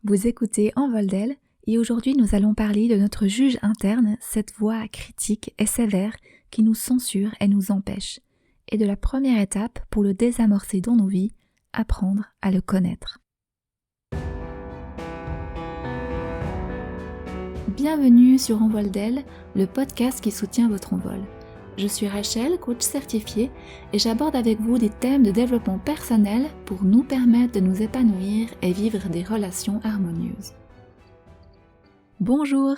Vous écoutez Envol d'elle et aujourd'hui nous allons parler de notre juge interne, cette voix critique et sévère qui nous censure et nous empêche, et de la première étape pour le désamorcer dans nos vies, apprendre à le connaître. Bienvenue sur Envol d'elle, le podcast qui soutient votre envol. Je suis Rachel, coach certifiée, et j'aborde avec vous des thèmes de développement personnel pour nous permettre de nous épanouir et vivre des relations harmonieuses. Bonjour!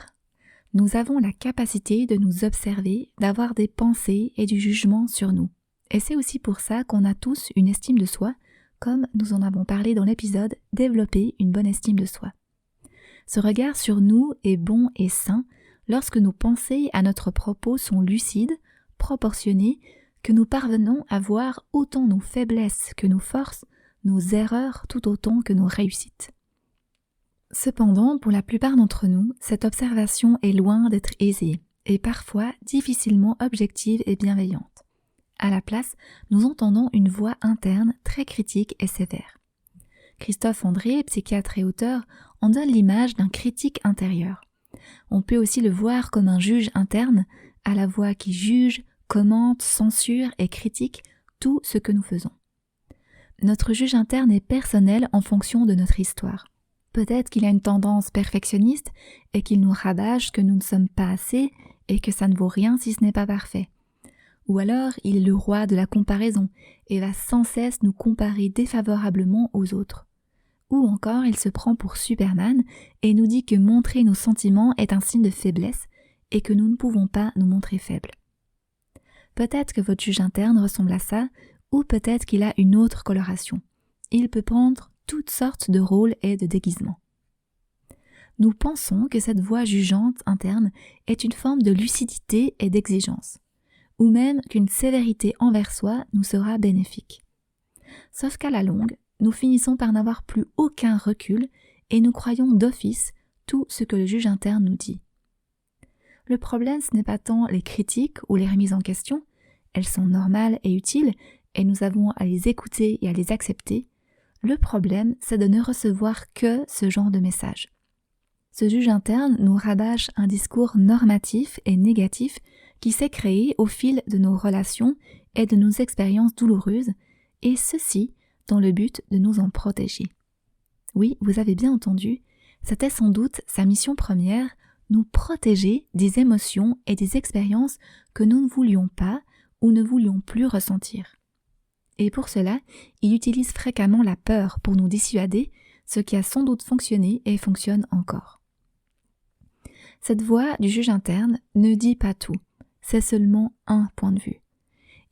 Nous avons la capacité de nous observer, d'avoir des pensées et du jugement sur nous. Et c'est aussi pour ça qu'on a tous une estime de soi, comme nous en avons parlé dans l'épisode « Développer une bonne estime de soi ». Ce regard sur nous est bon et sain lorsque nos pensées à notre propos sont lucides, proportionnées, que nous parvenons à voir autant nos faiblesses que nos forces, nos erreurs tout autant que nos réussites. Cependant, pour la plupart d'entre nous, cette observation est loin d'être aisée et parfois difficilement objective et bienveillante. À la place, nous entendons une voix interne très critique et sévère. Christophe André, psychiatre et auteur, en donne l'image d'un critique intérieur. On peut aussi le voir comme un juge interne, à la voix qui juge, commente, censure et critique tout ce que nous faisons. Notre juge interne est personnel en fonction de notre histoire. Peut-être qu'il a une tendance perfectionniste et qu'il nous rabâche que nous ne sommes pas assez et que ça ne vaut rien si ce n'est pas parfait. Ou alors il est le roi de la comparaison et va sans cesse nous comparer défavorablement aux autres. Ou encore il se prend pour Superman et nous dit que montrer nos sentiments est un signe de faiblesse et que nous ne pouvons pas nous montrer faibles. Peut-être que votre juge interne ressemble à ça, ou peut-être qu'il a une autre coloration. Il peut prendre toutes sortes de rôles et de déguisements. Nous pensons que cette voix jugeante interne est une forme de lucidité et d'exigence, ou même qu'une sévérité envers soi nous sera bénéfique. Sauf qu'à la longue, nous finissons par n'avoir plus aucun recul et nous croyons d'office tout ce que le juge interne nous dit. Le problème, ce n'est pas tant les critiques ou les remises en question, elles sont normales et utiles et nous avons à les écouter et à les accepter. Le problème, c'est de ne recevoir que ce genre de message. Ce juge interne nous rabâche un discours normatif et négatif qui s'est créé au fil de nos relations et de nos expériences douloureuses, et ceci dans le but de nous en protéger. Oui, vous avez bien entendu, c'était sans doute sa mission première, nous protéger des émotions et des expériences que nous ne voulions pas ou ne voulions plus ressentir. Et pour cela, il utilise fréquemment la peur pour nous dissuader, ce qui a sans doute fonctionné et fonctionne encore. Cette voix du juge interne ne dit pas tout, c'est seulement un point de vue.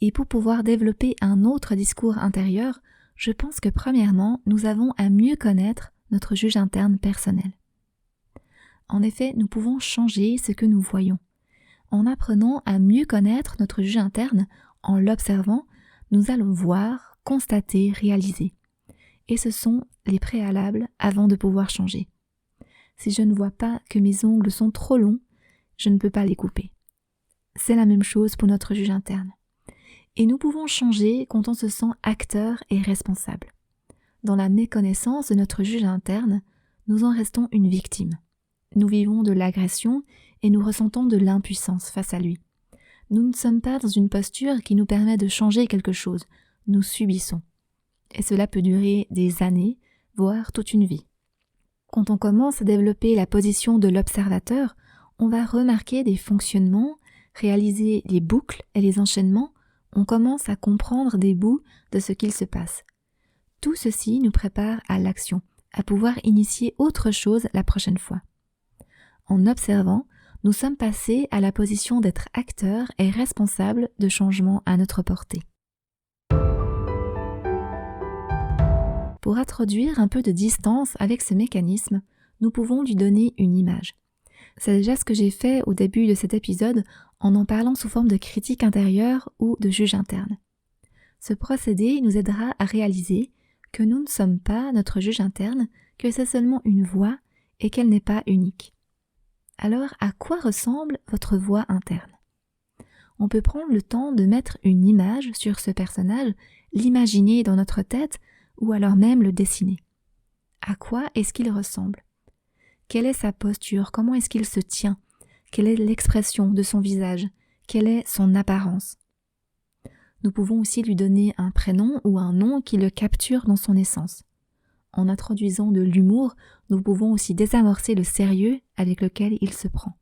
Et pour pouvoir développer un autre discours intérieur, je pense que premièrement, nous avons à mieux connaître notre juge interne personnel. En effet, nous pouvons changer ce que nous voyons. En apprenant à mieux connaître notre juge interne, en l'observant, nous allons voir, constater, réaliser. Et ce sont les préalables avant de pouvoir changer. Si je ne vois pas que mes ongles sont trop longs, je ne peux pas les couper. C'est la même chose pour notre juge interne. Et nous pouvons changer quand on se sent acteur et responsable. Dans la méconnaissance de notre juge interne, nous en restons une victime. Nous vivons de l'agression et nous ressentons de l'impuissance face à lui. Nous ne sommes pas dans une posture qui nous permet de changer quelque chose, nous subissons. Et cela peut durer des années, voire toute une vie. Quand on commence à développer la position de l'observateur, on va remarquer des fonctionnements, réaliser les boucles et les enchaînements, on commence à comprendre des bouts de ce qu'il se passe. Tout ceci nous prépare à l'action, à pouvoir initier autre chose la prochaine fois. En observant, nous sommes passés à la position d'être acteurs et responsables de changements à notre portée. Pour introduire un peu de distance avec ce mécanisme, nous pouvons lui donner une image. C'est déjà ce que j'ai fait au début de cet épisode en parlant sous forme de critique intérieure ou de juge interne. Ce procédé nous aidera à réaliser que nous ne sommes pas notre juge interne, que c'est seulement une voix et qu'elle n'est pas unique. Alors, à quoi ressemble votre voix interne? On peut prendre le temps de mettre une image sur ce personnage, l'imaginer dans notre tête ou alors même le dessiner. À quoi est-ce qu'il ressemble? Quelle est sa posture? Comment est-ce qu'il se tient? Quelle est l'expression de son visage? Quelle est son apparence? Nous pouvons aussi lui donner un prénom ou un nom qui le capture dans son essence. En introduisant de l'humour, nous pouvons aussi désamorcer le sérieux avec lequel il se prend.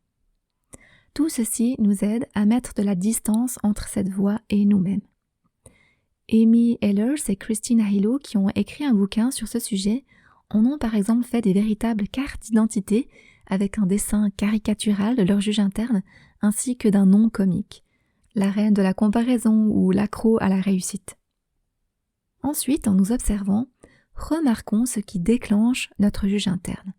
Tout ceci nous aide à mettre de la distance entre cette voix et nous-mêmes. Amy Ehlers et Christine Ahilo, qui ont écrit un bouquin sur ce sujet, en ont par exemple fait des véritables cartes d'identité avec un dessin caricatural de leur juge interne ainsi que d'un nom comique, la reine de la comparaison ou l'accro à la réussite. Ensuite, en nous observant, remarquons ce qui déclenche notre juge interne.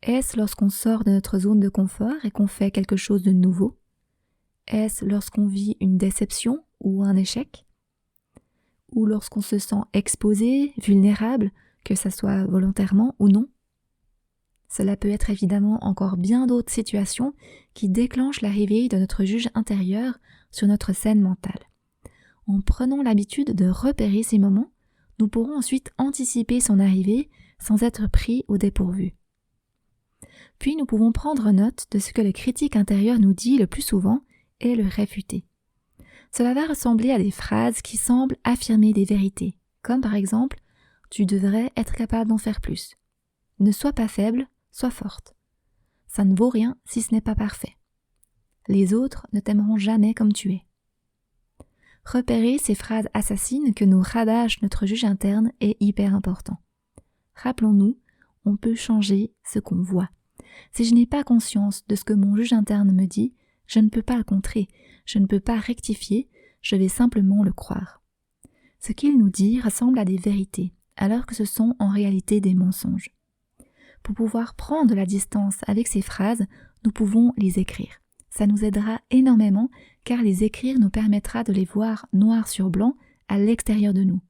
Est-ce lorsqu'on sort de notre zone de confort et qu'on fait quelque chose de nouveau? Est-ce lorsqu'on vit une déception ou un échec? Ou lorsqu'on se sent exposé, vulnérable, que ça soit volontairement ou non? Cela peut être évidemment encore bien d'autres situations qui déclenchent l'arrivée de notre juge intérieur sur notre scène mentale. En prenant l'habitude de repérer ces moments, nous pourrons ensuite anticiper son arrivée sans être pris au dépourvu. Puis nous pouvons prendre note de ce que le critique intérieur nous dit le plus souvent et le réfuter. Cela va ressembler à des phrases qui semblent affirmer des vérités, comme par exemple « Tu devrais être capable d'en faire plus ». « Ne sois pas faible, sois forte ». « Ça ne vaut rien si ce n'est pas parfait ». « Les autres ne t'aimeront jamais comme tu es ». Repérer ces phrases assassines que nous rabâche notre juge interne est hyper important. Rappelons-nous, on peut changer ce qu'on voit. Si je n'ai pas conscience de ce que mon juge interne me dit, je ne peux pas le contrer, je ne peux pas rectifier, je vais simplement le croire. Ce qu'il nous dit ressemble à des vérités, alors que ce sont en réalité des mensonges. Pour pouvoir prendre de la distance avec ces phrases, nous pouvons les écrire. Ça nous aidera énormément car les écrire nous permettra de les voir noir sur blanc à l'extérieur de nous.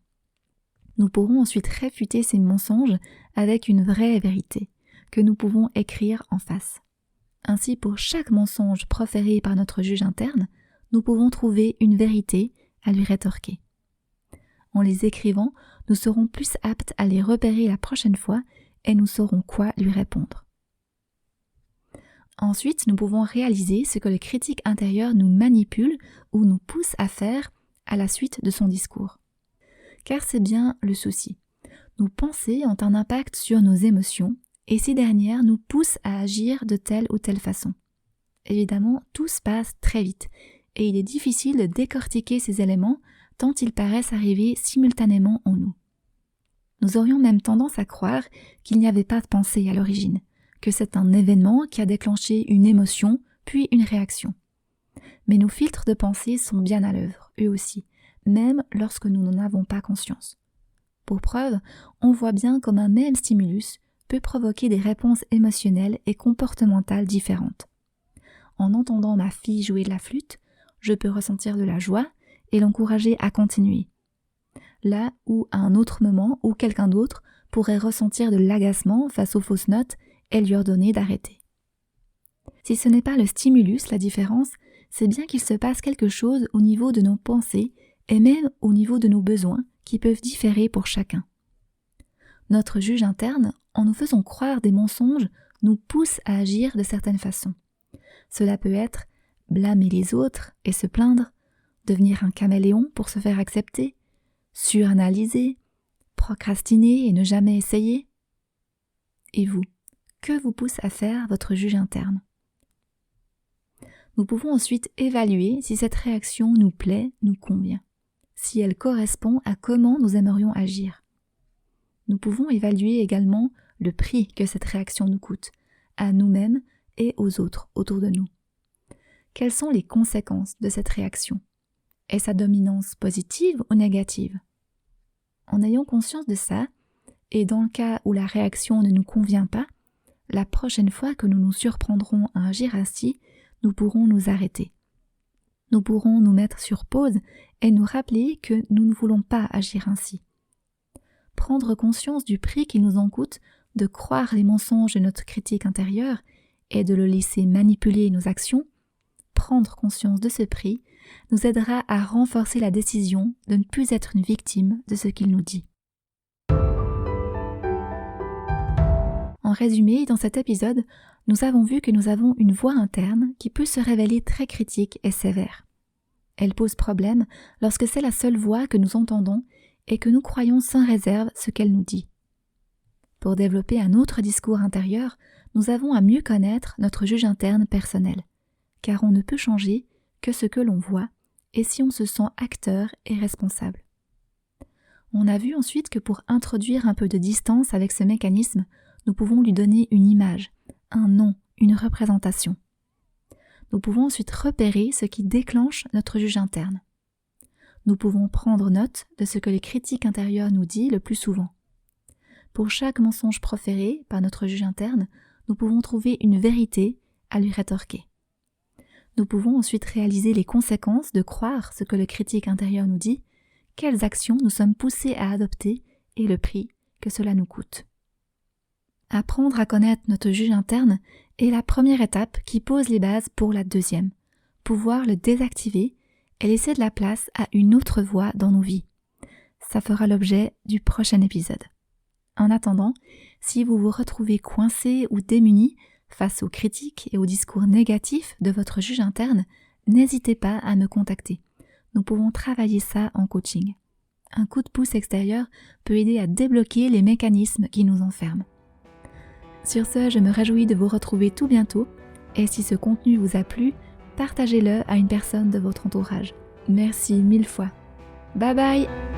Nous pourrons ensuite réfuter ces mensonges avec une vraie vérité que nous pouvons écrire en face. Ainsi, pour chaque mensonge proféré par notre juge interne, nous pouvons trouver une vérité à lui rétorquer. En les écrivant, nous serons plus aptes à les repérer la prochaine fois et nous saurons quoi lui répondre. Ensuite, nous pouvons réaliser ce que le critique intérieur nous manipule ou nous pousse à faire à la suite de son discours. Car c'est bien le souci. Nos pensées ont un impact sur nos émotions et ces dernières nous poussent à agir de telle ou telle façon. Évidemment, tout se passe très vite et il est difficile de décortiquer ces éléments tant ils paraissent arriver simultanément en nous. Nous aurions même tendance à croire qu'il n'y avait pas de pensée à l'origine, que c'est un événement qui a déclenché une émotion, puis une réaction. Mais nos filtres de pensée sont bien à l'œuvre, eux aussi, même lorsque nous n'en avons pas conscience. Pour preuve, on voit bien comme un même stimulus peut provoquer des réponses émotionnelles et comportementales différentes. En entendant ma fille jouer de la flûte, je peux ressentir de la joie et l'encourager à continuer. Là où à un autre moment où quelqu'un d'autre pourrait ressentir de l'agacement face aux fausses notes et lui ordonner d'arrêter. Si ce n'est pas le stimulus la différence, c'est bien qu'il se passe quelque chose au niveau de nos pensées et même au niveau de nos besoins qui peuvent différer pour chacun. Notre juge interne, en nous faisant croire des mensonges, nous pousse à agir de certaines façons. Cela peut être blâmer les autres et se plaindre, devenir un caméléon pour se faire accepter, suranalyser, procrastiner et ne jamais essayer. Et vous, que vous pousse à faire votre juge interne? Nous pouvons ensuite évaluer si cette réaction nous plaît, nous convient, si elle correspond à comment nous aimerions agir. Nous pouvons évaluer également le prix que cette réaction nous coûte, à nous-mêmes et aux autres autour de nous. Quelles sont les conséquences de cette réaction? Est sa dominance positive ou négative? En ayant conscience de ça, et dans le cas où la réaction ne nous convient pas, la prochaine fois que nous nous surprendrons à agir ainsi, nous pourrons nous arrêter. Nous pourrons nous mettre sur pause et nous rappeler que nous ne voulons pas agir ainsi. Prendre conscience du prix qu'il nous en coûte de croire les mensonges de notre critique intérieure et de le laisser manipuler nos actions, prendre conscience de ce prix nous aidera à renforcer la décision de ne plus être une victime de ce qu'il nous dit. En résumé, dans cet épisode, nous avons vu que nous avons une voix interne qui peut se révéler très critique et sévère. Elle pose problème lorsque c'est la seule voix que nous entendons et que nous croyons sans réserve ce qu'elle nous dit. Pour développer un autre discours intérieur, nous avons à mieux connaître notre juge interne personnel, car on ne peut changer que ce que l'on voit et si on se sent acteur et responsable. On a vu ensuite que pour introduire un peu de distance avec ce mécanisme, nous pouvons lui donner une image, un nom, une représentation. Nous pouvons ensuite repérer ce qui déclenche notre juge interne. Nous pouvons prendre note de ce que les critiques intérieures nous disent le plus souvent. Pour chaque mensonge proféré par notre juge interne, nous pouvons trouver une vérité à lui rétorquer. Nous pouvons ensuite réaliser les conséquences de croire ce que le critique intérieur nous dit, quelles actions nous sommes poussés à adopter et le prix que cela nous coûte. Apprendre à connaître notre juge interne est la première étape qui pose les bases pour la deuxième, pouvoir le désactiver et laisser de la place à une autre voix dans nos vies. Ça fera l'objet du prochain épisode. En attendant, si vous vous retrouvez coincé ou démuni face aux critiques et aux discours négatifs de votre juge interne, n'hésitez pas à me contacter. Nous pouvons travailler ça en coaching. Un coup de pouce extérieur peut aider à débloquer les mécanismes qui nous enferment. Sur ce, je me réjouis de vous retrouver tout bientôt et si ce contenu vous a plu, partagez-le à une personne de votre entourage. Merci 1000 fois. Bye bye!